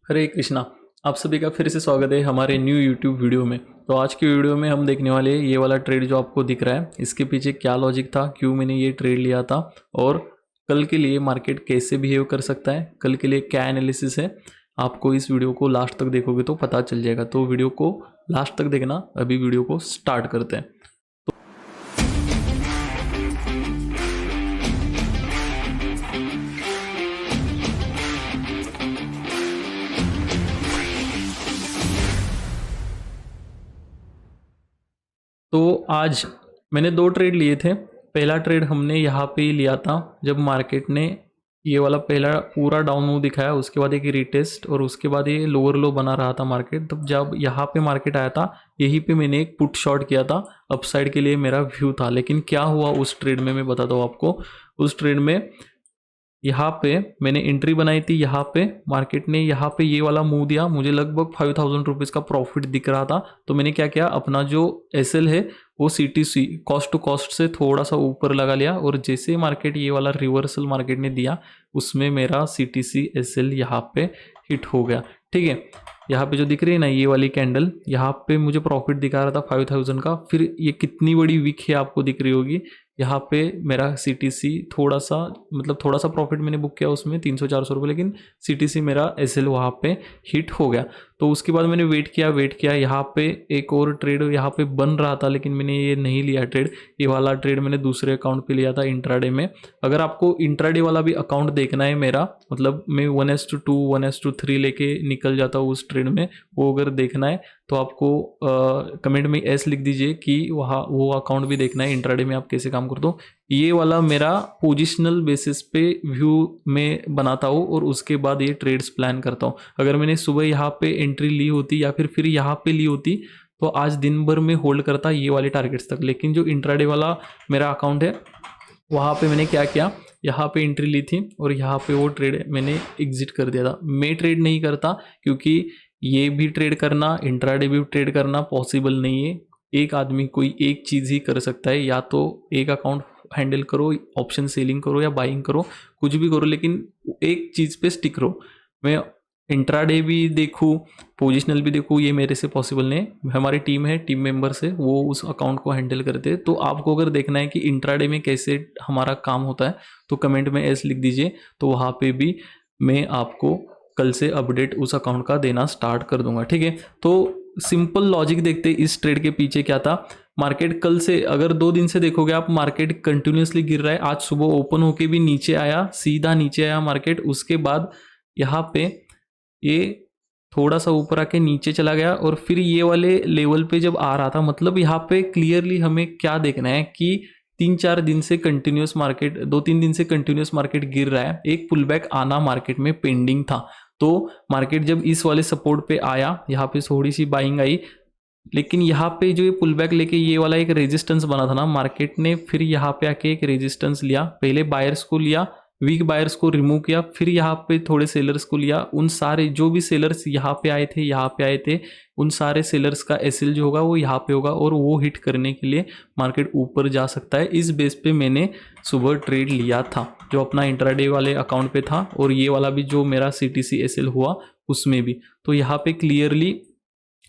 हरे कृष्णा। आप सभी का फिर से स्वागत है हमारे न्यू यूट्यूब वीडियो में। तो आज की वीडियो में हम देखने वाले हैं ये वाला ट्रेड जो आपको दिख रहा है, इसके पीछे क्या लॉजिक था, क्यों मैंने ये ट्रेड लिया था और कल के लिए मार्केट कैसे बिहेव कर सकता है, कल के लिए क्या एनालिसिस है। आपको इस वीडियो को लास्ट तक देखोगे तो पता चल जाएगा। तो वीडियो को लास्ट तक देखना। अभी वीडियो को स्टार्ट करते हैं। तो आज मैंने दो ट्रेड लिए थे। पहला ट्रेड हमने यहाँ पे ही लिया था जब मार्केट ने ये वाला पहला पूरा डाउन मूव दिखाया, उसके बाद एक रीटेस्ट और उसके बाद ये लोअर लो बना रहा था मार्केट। तब जब यहाँ पे मार्केट आया था, यहीं पे मैंने एक पुट शॉट किया था, अपसाइड के लिए मेरा व्यू था। लेकिन क्या हुआ उस ट्रेड में मैं बताता हूँ आपको। उस ट्रेड में यहाँ पे मैंने एंट्री बनाई थी, यहाँ पे मार्केट ने यहाँ पे ये वाला मूव दिया, मुझे लगभग 5000 रुपीज़ का प्रॉफिट दिख रहा था। तो मैंने क्या किया, अपना जो एसएल है वो सीटीसी कॉस्ट टू कॉस्ट से थोड़ा सा ऊपर लगा लिया और जैसे मार्केट ये वाला रिवर्सल मार्केट ने दिया, उसमें मेरा सीटीसी एसएल यहाँ पे हिट हो गया। ठीक है, यहाँ पे जो दिख रही है ना ये वाली कैंडल, यहाँ पे मुझे प्रॉफिट दिखा रहा था 5000 का। फिर ये कितनी बड़ी वीक है आपको दिख रही होगी। यहाँ पे मेरा सीटीसी थोड़ा सा मतलब थोड़ा सा प्रॉफिट मैंने बुक किया उसमें 300-400 रुपये, लेकिन सीटीसी मेरा एसएल वहाँ पे हिट हो गया। तो उसके बाद मैंने वेट किया, यहाँ पे एक और ट्रेड यहाँ पे बन रहा था, लेकिन मैंने ये नहीं लिया ट्रेड। ये वाला ट्रेड मैंने दूसरे अकाउंट पे लिया था इंट्राडे में। अगर आपको इंट्राडे वाला भी अकाउंट देखना है मेरा, मतलब मैं 1:2 1:3 लेके निकल जाता हूँ उस ट्रेड में, वो अगर देखना है तो आपको कमेंट में एस लिख दीजिए कि वहाँ वो अकाउंट भी देखना है इंट्राडे में आप कैसे काम करते हो। ये वाला मेरा पोजिशनल बेसिस पे व्यू में बनाता हूँ और उसके बाद ये ट्रेड्स प्लान करता हूँ। अगर मैंने सुबह यहाँ पे एंट्री ली होती या फिर यहाँ पे ली होती तो आज दिन भर में होल्ड करता ये वाले टारगेट्स तक। लेकिन जो इंट्राडे वाला मेरा अकाउंट है, वहाँ पे मैंने क्या किया, यहाँ पे एंट्री ली थी और यहाँ पे वो ट्रेड मैंने एग्जिट कर दिया था। मैं ट्रेड नहीं करता क्योंकि ये भी ट्रेड करना, इंट्राडे भी ट्रेड करना पॉसिबल नहीं है। एक आदमी कोई एक चीज़ ही कर सकता है, या तो एक अकाउंट हैंडल करो, ऑप्शन सेलिंग करो या बाइंग करो, कुछ भी करो, लेकिन एक चीज़ पे स्टिक रहो। मैं इंट्राडे भी देखूँ, पोजिशनल भी देखूँ, ये मेरे से पॉसिबल नहीं है। हमारी टीम है, टीम मेंबर्स है, वो उस अकाउंट को हैंडल करते हैं। तो आपको अगर देखना है कि इंट्राडे में कैसे हमारा काम होता है तो कमेंट में एस लिख दीजिए, तो वहाँ पे भी मैं आपको कल से अपडेट उस अकाउंट का देना स्टार्ट कर दूंगा। ठीक है, तो सिंपल लॉजिक देखते इस ट्रेड के पीछे क्या था। मार्केट कल से अगर 2 दिन से देखोगे आप, मार्केट कंटिन्यूसली गिर रहा है। आज सुबह ओपन होके भी नीचे आया, सीधा नीचे आया मार्केट। उसके बाद यहाँ पे ये थोड़ा सा ऊपर आके नीचे चला गया और फिर ये वाले लेवल पे जब आ रहा था, मतलब यहाँ पे क्लियरली हमें क्या देखना है कि 3-4 दिन से कंटिन्यूस मार्केट, 2-3 दिन से कंटिन्यूस मार्केट गिर रहा है। एक पुलबैक आना मार्केट में पेंडिंग था। तो मार्केट जब इस वाले सपोर्ट पे आया, यहाँ पे थोड़ी सी बाइंग आई, लेकिन यहाँ पे जो ये पुलबैक लेके ये वाला एक रेजिस्टेंस बना था ना, मार्केट ने फिर यहाँ पे आके एक रेजिस्टेंस लिया। पहले बायर्स को लिया, वीक बायर्स को रिमूव किया, फिर यहाँ पे थोड़े सेलर्स को लिया। उन सारे जो भी सेलर्स यहाँ पे आए थे, उन सारे सेलर्स का एसएल जो होगा वो यहाँ पे होगा और वो हिट करने के लिए मार्केट ऊपर जा सकता है। इस बेस पे मैंने सुबह ट्रेड लिया था, जो अपना इंट्राडे वाले अकाउंट पे था, और ये वाला भी जो मेरा सीटीसी एसएल हुआ उसमें भी। तो यहाँ पे क्लियरली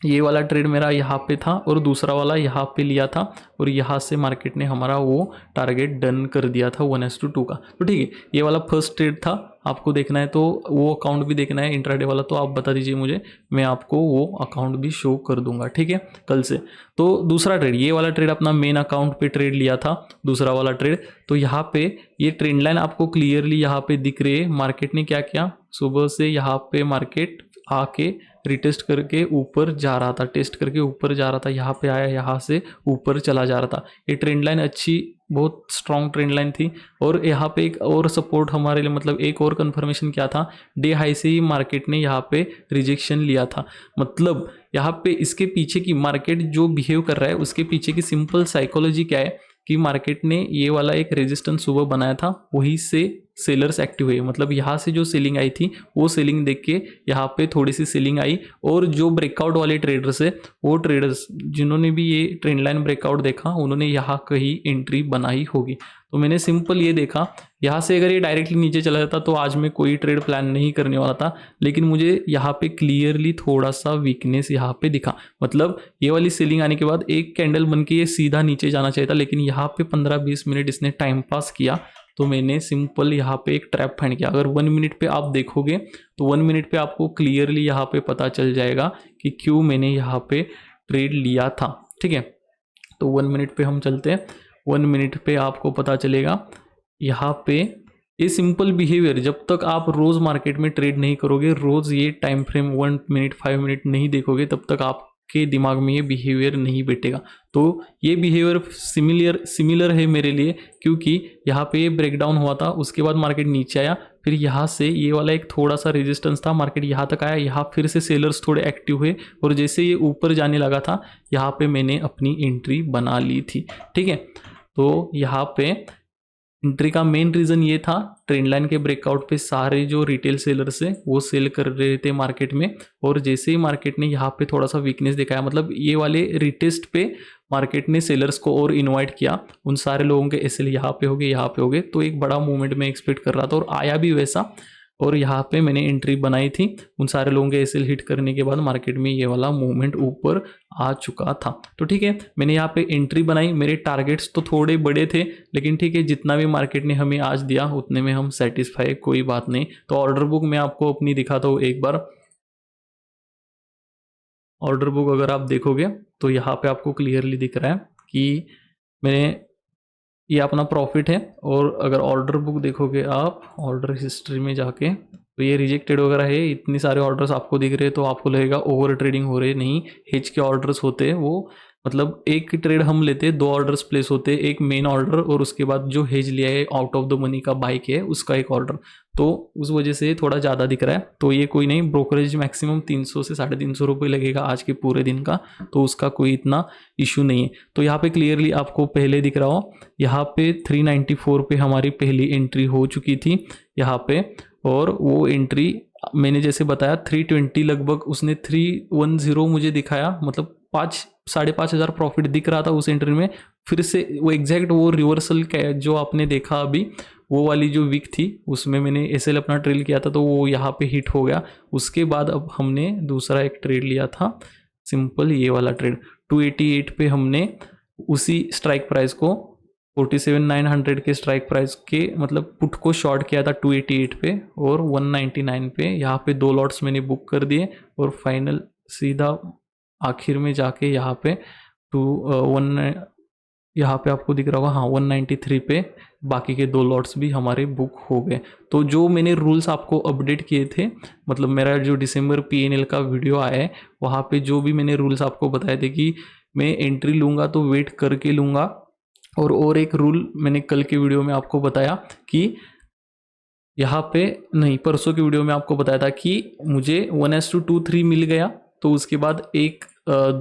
ये वाला ट्रेड मेरा यहाँ पे था और दूसरा वाला यहाँ पे लिया था, और यहाँ से मार्केट ने हमारा वो टारगेट डन कर दिया था 1:2 का। तो ठीक है, ये वाला फर्स्ट ट्रेड था। आपको देखना है तो वो अकाउंट भी देखना है इंट्राडे वाला, तो आप बता दीजिए मुझे, मैं आपको वो अकाउंट भी शो कर दूंगा। ठीक है, कल से। तो दूसरा ट्रेड, ये वाला ट्रेड अपना मेन अकाउंट पे ट्रेड लिया था, दूसरा वाला ट्रेड। तो यहाँ पे ये ट्रेंड लाइन आपको क्लियरली यहाँ पे दिख रही है। मार्केट ने क्या किया, सुबह से यहाँ पे मार्केट आके रिटेस्ट करके ऊपर जा रहा था, टेस्ट करके ऊपर जा रहा था, यहाँ पे आया, यहाँ से ऊपर चला जा रहा था। ये ट्रेंड लाइन अच्छी, बहुत स्ट्रॉन्ग ट्रेंड लाइन थी। और यहाँ पे एक और सपोर्ट हमारे लिए, मतलब एक और कंफर्मेशन क्या था, डे हाई से ही मार्केट ने यहाँ पे रिजेक्शन लिया था। मतलब यहाँ पे इसके पीछे की मार्केट जो बिहेव कर रहा है उसके पीछे की सिंपल साइकोलॉजी क्या है कि मार्केट ने ये वाला एक रेजिस्टेंस सुबह बनाया था, वहीं से सेलर्स एक्टिव हुए, मतलब यहाँ से जो सेलिंग आई थी वो सेलिंग देख के यहाँ पे थोड़ी सी सेलिंग आई। और जो ब्रेकआउट वाले ट्रेडर्स है वो ट्रेडर्स जिन्होंने भी ये ट्रेंड लाइन ब्रेकआउट देखा उन्होंने यहाँ कहीं एंट्री बनाई होगी। तो मैंने सिंपल ये देखा, यहाँ से अगर ये डायरेक्टली नीचे चला जाता तो आज मैं कोई ट्रेड प्लान नहीं करने वाला था, लेकिन मुझे यहाँ पे क्लियरली थोड़ा सा वीकनेस यहाँ पे दिखा। मतलब ये वाली सेलिंग आने के बाद एक कैंडल बन के ये सीधा नीचे जाना चाहिए था, लेकिन यहाँ पे 15-20 मिनट इसने टाइम पास किया। तो मैंने सिंपल यहाँ पे एक ट्रैप फाइंड किया। अगर 1 मिनट पे आप देखोगे तो 1 मिनट पे आपको क्लियरली यहाँ पे पता चल जाएगा कि क्यों मैंने यहाँ पे ट्रेड लिया था। ठीक है, तो 1 मिनट पे हम चलते हैं। 1 मिनट पे आपको पता चलेगा यहाँ पे ये सिंपल बिहेवियर, जब तक आप रोज़ मार्केट में ट्रेड नहीं करोगे, रोज़ ये टाइम फ्रेम 1 मिनट 5 मिनट नहीं देखोगे, तब तक आपके दिमाग में ये बिहेवियर नहीं बैठेगा। तो ये बिहेवियर सिमिलर है मेरे लिए, क्योंकि यहाँ पे ये ब्रेकडाउन हुआ था, उसके बाद मार्केट नीचे आया, फिर यहाँ से ये वाला एक थोड़ा सा रेजिस्टेंस था, मार्केट यहाँ तक आया, यहाँ फिर से सेलर्स थोड़े एक्टिव हुए और जैसे ये ऊपर जाने लगा था यहाँ पे मैंने अपनी एंट्री बना ली थी। ठीक है, तो यहाँ पे एंट्री का मेन रीज़न ये था, ट्रेंड लाइन के ब्रेकआउट पे सारे जो रिटेल सेलर्स है वो सेल कर रहे थे मार्केट में, और जैसे ही मार्केट ने यहाँ पे थोड़ा सा वीकनेस दिखाया, मतलब ये वाले रिटेस्ट पे मार्केट ने सेलर्स को और इनवाइट किया, उन सारे लोगों के एसएल यहाँ पे हो गए, तो एक बड़ा मूवमेंट में एक्सपेक्ट कर रहा था और आया भी वैसा। और यहाँ पे मैंने एंट्री बनाई थी, उन सारे लोगों के एसएल हिट करने के बाद मार्केट में ये वाला मूवमेंट ऊपर आ चुका था। तो ठीक है, मैंने यहाँ पे एंट्री बनाई। मेरे टारगेट्स तो थोड़े बड़े थे, लेकिन ठीक है, जितना भी मार्केट ने हमें आज दिया उतने में हम सेटिस्फाई, कोई बात नहीं। तो ऑर्डर बुक मैं आपको अपनी दिखाता हूँ एक बार। ऑर्डर बुक अगर आप देखोगे तो यहाँ पे आपको क्लियरली दिख रहा है कि मैंने ये अपना प्रॉफिट है। और अगर ऑर्डर बुक देखोगे आप, ऑर्डर हिस्ट्री में जाके, तो ये रिजेक्टेड वगैरह है, इतने सारे ऑर्डर्स आपको दिख रहे हैं, तो आपको लगेगा ओवर ट्रेडिंग हो रही है। नहीं, हेज के ऑर्डर्स होते हैं वो, मतलब एक ट्रेड हम लेते हैं, 2 ऑर्डर्स प्लेस होते हैं, एक मेन ऑर्डर और उसके बाद जो हेज लिया है आउट ऑफ द मनी का बाइक है उसका एक ऑर्डर, तो उस वजह से थोड़ा ज़्यादा दिख रहा है। तो ये कोई नहीं, ब्रोकरेज मैक्सिमम 300 से 350 रुपये लगेगा आज के पूरे दिन का, तो उसका कोई इतना इशू नहीं है। तो यहाँ पे क्लियरली आपको पहले दिख रहा हो, यहाँ पे 394 पे हमारी पहली एंट्री हो चुकी थी यहाँ पे, और वो एंट्री मैंने जैसे बताया 320 लगभग उसने 310 मुझे दिखाया, मतलब 5,500 प्रॉफिट दिख रहा था उस एंट्री में। फिर से वो एग्जैक्ट वो रिवर्सल जो आपने देखा अभी, वो वाली जो वीक थी उसमें मैंने एसएल अपना ट्रेल किया था, तो वो यहाँ पे हिट हो गया। उसके बाद अब हमने दूसरा एक ट्रेड लिया था, सिंपल ये वाला ट्रेड 288 पे हमने उसी स्ट्राइक प्राइस को 47,900 के स्ट्राइक प्राइस के मतलब पुट को शॉर्ट किया था 288 पे, और 199 पे यहाँ पे 2 लॉट्स मैंने बुक कर दिए, और फाइनल सीधा आखिर में जाके यहाँ पे यहाँ पे आपको दिख रहा होगा, हाँ 193 पे बाकी के 2 लॉट्स भी हमारे बुक हो गए। तो जो मैंने रूल्स आपको अपडेट किए थे, मतलब मेरा जो दिसंबर पीएनएल का वीडियो आया है वहाँ पे जो भी मैंने रूल्स आपको बताए थे कि मैं एंट्री लूँगा तो वेट करके लूँगा, और एक रूल मैंने कल के वीडियो में आपको बताया कि यहाँ पे नहीं, परसों के वीडियो में आपको बताया था कि मुझे 1:2 मिल गया, तो उसके बाद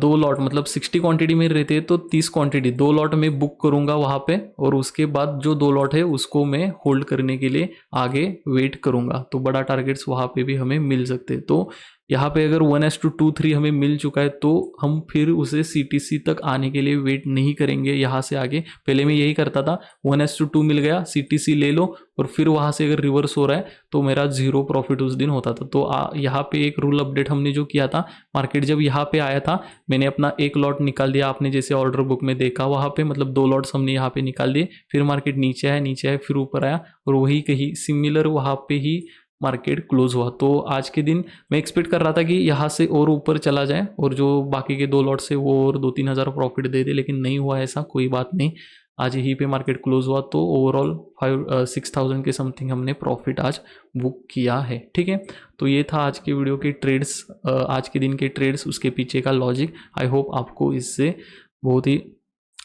2 लॉट मतलब 60 क्वांटिटी में रहते हैं तो 30 क्वांटिटी 2 लॉट में बुक करूँगा वहाँ पे, और उसके बाद जो 2 लॉट है उसको मैं होल्ड करने के लिए आगे वेट करूँगा। तो बड़ा टारगेट्स वहाँ पे भी हमें मिल सकते हैं। तो यहाँ पे अगर 1:23 हमें मिल चुका है तो हम फिर उसे CTC तक आने के लिए वेट नहीं करेंगे यहाँ से आगे। पहले मैं यही करता था, 1:2 मिल गया CTC ले लो, और फिर वहाँ से अगर रिवर्स हो रहा है तो मेरा 0 प्रॉफिट उस दिन होता था। तो यहाँ पे एक रूल अपडेट हमने जो किया था, मार्केट जब यहाँ पे आया था मैंने अपना 1 लॉट निकाल दिया, आपने जैसे ऑर्डर बुक में देखा वहाँ पे, मतलब 2 लॉट्स हमने यहाँ पे निकाल दिए, फिर मार्केट नीचे आया फिर ऊपर आया, और वही कहीं सिमिलर वहाँ पे ही मार्केट क्लोज हुआ। तो आज के दिन मैं एक्सपेक्ट कर रहा था कि यहाँ से और ऊपर चला जाए और जो बाकी के 2 लॉट से वो और 2-3 हज़ार प्रॉफिट दे दे, लेकिन नहीं हुआ ऐसा, कोई बात नहीं। आज यहीं पे मार्केट क्लोज हुआ, तो ओवरऑल 6,000 के समथिंग हमने प्रॉफिट आज बुक किया है। ठीक है, तो ये था आज के वीडियो के ट्रेड्स, आज के दिन के ट्रेड्स, उसके पीछे का लॉजिक। आई होप आपको इससे बहुत ही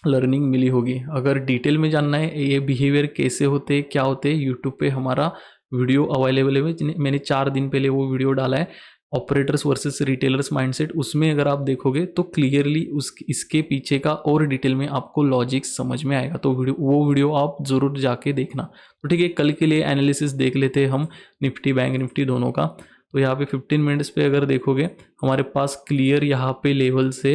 लर्निंग मिली होगी। अगर डिटेल में जानना है ये बिहेवियर कैसे होते क्या होते, यूट्यूब पे हमारा वीडियो अवेलेबल है, मैंने 4 दिन पहले वो वीडियो डाला है। ऑपरेटर्स वर्सेस रिटेलर्स माइंडसेट, उसमें अगर आप देखोगे तो क्लियरली इसके पीछे का और डिटेल में आपको लॉजिक समझ में आएगा। तो वो वीडियो आप ज़रूर जाके देखना। तो ठीक है, कल के लिए एनालिसिस देख लेते हैं हम निफ्टी बैंक निफ्टी दोनों का। तो यहाँ पे 15 मिनट्स पे अगर देखोगे हमारे पास क्लियर यहाँ पे लेवल से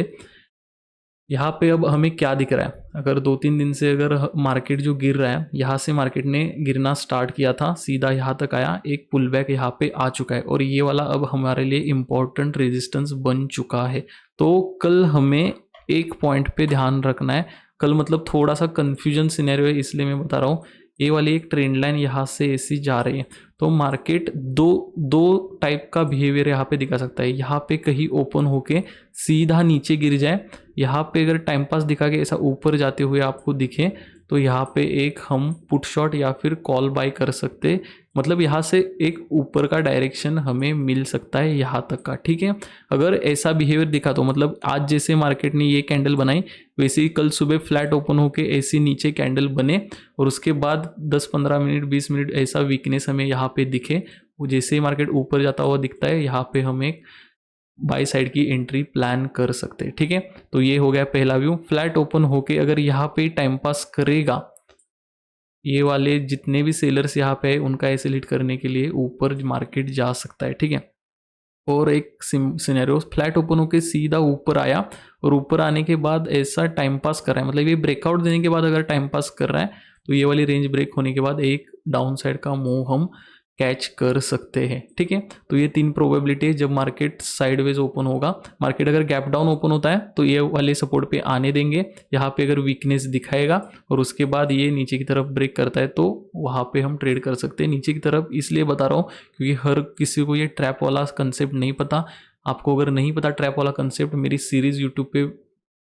यहाँ पे अब हमें क्या दिख रहा है, अगर 2-3 दिन से अगर मार्केट जो गिर रहा है, यहाँ से मार्केट ने गिरना स्टार्ट किया था, सीधा यहाँ तक आया, एक पुल बैक यहाँ पे आ चुका है और ये वाला अब हमारे लिए इम्पोर्टेंट रेजिस्टेंस बन चुका है। तो कल हमें एक पॉइंट पे ध्यान रखना है। कल मतलब थोड़ा सा कन्फ्यूजन सिनेरियो है, इसलिए मैं बता रहा हूँ। ये वाली एक ट्रेंड लाइन यहाँ से ऐसी जा रही है, तो मार्केट दो टाइप का बिहेवियर यहाँ पे दिखा सकता है। यहाँ पे कहीं ओपन होके सीधा नीचे गिर जाए, यहाँ पे अगर टाइम पास दिखा के ऐसा ऊपर जाते हुए आपको दिखे, तो यहाँ पे एक हम पुट शॉट या फिर कॉल बाय कर सकते, मतलब यहाँ से एक ऊपर का डायरेक्शन हमें मिल सकता है यहाँ तक का। ठीक है, अगर ऐसा बिहेवियर दिखा तो मतलब आज जैसे मार्केट ने ये कैंडल बनाई, वैसे ही कल सुबह फ्लैट ओपन होके ऐसे नीचे कैंडल बने और उसके बाद 10-15 मिनट 20 मिनट ऐसा वीकनेस हमें यहाँ पे दिखे, वो जैसे ही मार्केट ऊपर जाता हुआ दिखता है, यहाँ पे हम एक बाई साइड की एंट्री प्लान कर सकते हैं। ठीक है, तो ये हो गया पहला व्यू। फ्लैट ओपन होके अगर यहाँ पे टाइम पास करेगा, ये वाले जितने भी सेलर्स यहाँ पे है उनका ऐसे लीड करने के लिए ऊपर मार्केट जा सकता है। ठीक है, और एक सिनेरियो फ्लैट ओपन होके सीधा ऊपर आया और ऊपर आने के बाद ऐसा टाइम पास कर रहा है, मतलब ये ब्रेकआउट देने के बाद अगर टाइम पास कर रहा है, तो ये वाली रेंज ब्रेक होने के बाद एक डाउन साइड का मूव हम कैच कर सकते हैं। ठीक है, तो ये 3 प्रोबेबिलिटी है जब मार्केट साइडवेज ओपन होगा। मार्केट अगर गैप डाउन ओपन होता है तो ये वाले सपोर्ट पे आने देंगे, यहाँ पे अगर वीकनेस दिखाएगा और उसके बाद ये नीचे की तरफ ब्रेक करता है तो वहाँ पे हम ट्रेड कर सकते हैं नीचे की तरफ। इसलिए बता रहा हूँ क्योंकि हर किसी को ये ट्रैप वाला कंसेप्ट नहीं पता। आपको अगर नहीं पता ट्रैप वाला कंसेप्ट, मेरी सीरीज यूट्यूब पे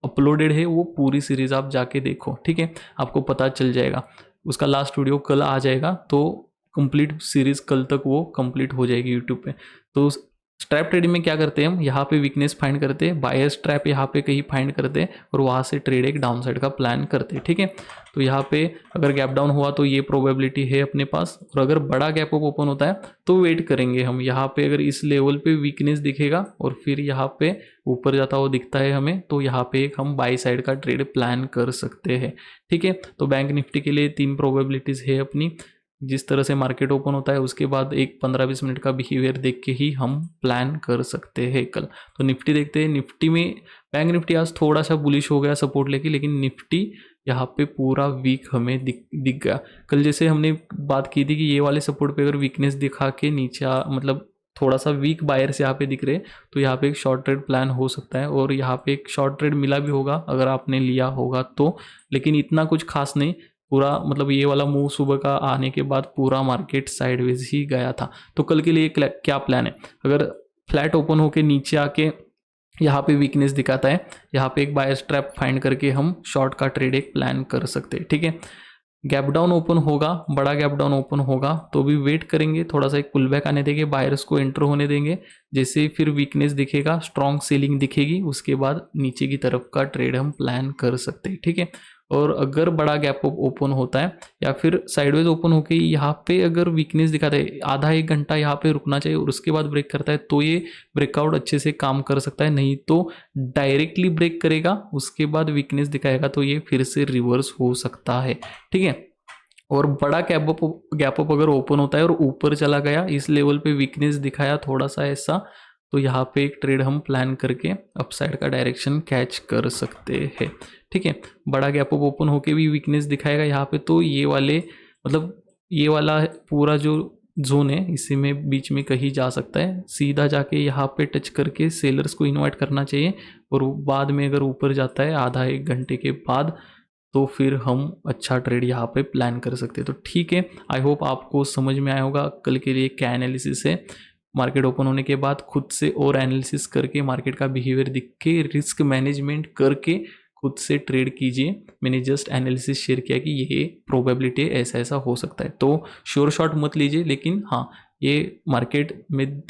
अपलोडेड है, वो पूरी सीरीज आप जाके देखो। ठीक है, आपको पता चल जाएगा। उसका लास्ट वीडियो कल आ जाएगा, तो कंप्लीट सीरीज कल तक वो कंप्लीट हो जाएगी यूट्यूब पे। तो स्ट्रैप ट्रेडिंग में क्या करते हैं हम, यहाँ पे वीकनेस फाइंड करते हैं, बायर्स ट्रैप यहाँ पे कहीं फाइंड करते हैं और वहाँ से ट्रेड एक डाउन साइड का प्लान करते हैं। ठीक है, तो यहाँ पे अगर गैप डाउन हुआ तो ये प्रोबेबिलिटी है अपने पास, और अगर बड़ा गैप अप ओपन होता है तो वेट करेंगे हम। यहाँ पे अगर इस लेवल पे वीकनेस दिखेगा और फिर यहाँ पे ऊपर जाता हुआ दिखता है हमें, तो यहाँ पे एक हम बाई साइड का ट्रेड प्लान कर सकते हैं। ठीक है, तो बैंक निफ्टी के लिए 3 प्रोबेबिलिटीज़ है अपनी। जिस तरह से मार्केट ओपन होता है उसके बाद एक 15-20 मिनट का बिहेवियर देख के ही हम प्लान कर सकते हैं कल। तो निफ्टी देखते हैं। निफ्टी में बैंक निफ्टी आज थोड़ा सा बुलिश हो गया सपोर्ट लेके, लेकिन निफ्टी यहाँ पे पूरा वीक हमें दिख गया। कल जैसे हमने बात की थी कि ये वाले सपोर्ट पे अगर वीकनेस दिखा के नीचे मतलब थोड़ा सा वीक बायर्स यहाँ पे दिख रहे, तो यहाँ पे एक शॉर्ट ट्रेड प्लान हो सकता है और यहाँ पे एक शॉर्ट ट्रेड मिला भी होगा अगर आपने लिया होगा तो, लेकिन इतना कुछ खास नहीं। पूरा मतलब ये वाला मूव सुबह का आने के बाद पूरा मार्केट साइडवेज ही गया था। तो कल के लिए क्या प्लान है, अगर फ्लैट ओपन होके नीचे आके यहाँ पे वीकनेस दिखाता है, यहाँ पे एक बायर्स ट्रैप फाइंड करके हम शॉर्ट का ट्रेड एक प्लान कर सकते हैं। ठीक है, गैप डाउन ओपन होगा, बड़ा गैप डाउन ओपन होगा तो भी वेट करेंगे, थोड़ा सा एक पुल बैक आने देंगे, बायर्स को एंटर होने देंगे। जैसे फिर वीकनेस दिखेगा, स्ट्रॉन्ग सेलिंग दिखेगी, उसके बाद नीचे की तरफ का ट्रेड हम प्लान कर सकते हैं। ठीक है, और अगर बड़ा गैप ओपन होता है या फिर साइडवेज ओपन होके यहाँ पे अगर वीकनेस दिखाता है, आधा 1 घंटा यहाँ पे रुकना चाहिए और उसके बाद ब्रेक करता है, तो ये ब्रेकआउट अच्छे से काम कर सकता है। नहीं तो डायरेक्टली ब्रेक करेगा, उसके बाद वीकनेस दिखाएगा तो ये फिर से रिवर्स हो सकता है। ठीक है, और बड़ा गैप अप अगर ओपन होता है और ऊपर चला गया, इस लेवल पे वीकनेस दिखाया थोड़ा सा ऐसा, तो यहाँ पे एक ट्रेड हम प्लान करके अपसाइड का डायरेक्शन कैच कर सकते हैं। ठीक है, बड़ा गैप अप ओपन होके भी वीकनेस दिखाएगा यहाँ पे, तो ये वाले मतलब ये वाला पूरा जो जोन है इसी में बीच में कहीं जा सकता है, सीधा जाके यहाँ पे टच करके सेलर्स को इन्वाइट करना चाहिए और बाद में अगर ऊपर जाता है आधा 1 घंटे के बाद, तो फिर हम अच्छा ट्रेड यहाँ पे प्लान कर सकते हैं। तो ठीक है, आई होप आपको समझ में आया होगा कल के लिए क्या एनालिसिस है। मार्केट ओपन होने के बाद खुद से और एनालिसिस करके मार्केट का बिहेवियर देख के रिस्क मैनेजमेंट करके खुद से ट्रेड कीजिए। मैंने जस्ट एनालिसिस शेयर किया कि ये प्रोबेबिलिटी ऐसा ऐसा हो सकता है, तो श्योर शॉट मत लीजिए। लेकिन हाँ, ये मार्केट में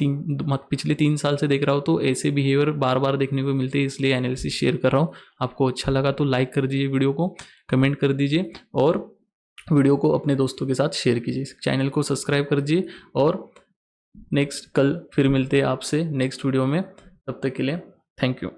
पिछले 3 साल से देख रहा हूँ तो ऐसे बिहेवियर बार बार देखने को मिलते हैं, इसलिए एनालिसिस शेयर कर रहा हूँ। आपको अच्छा लगा तो लाइक कर दीजिए, वीडियो को कमेंट कर दीजिए और वीडियो को अपने दोस्तों के साथ शेयर कीजिए। चैनल को सब्सक्राइब कर दीजिए और नेक्स्ट कल फिर मिलते हैं आपसे नेक्स्ट वीडियो में, तब तक के लिए थैंक यू।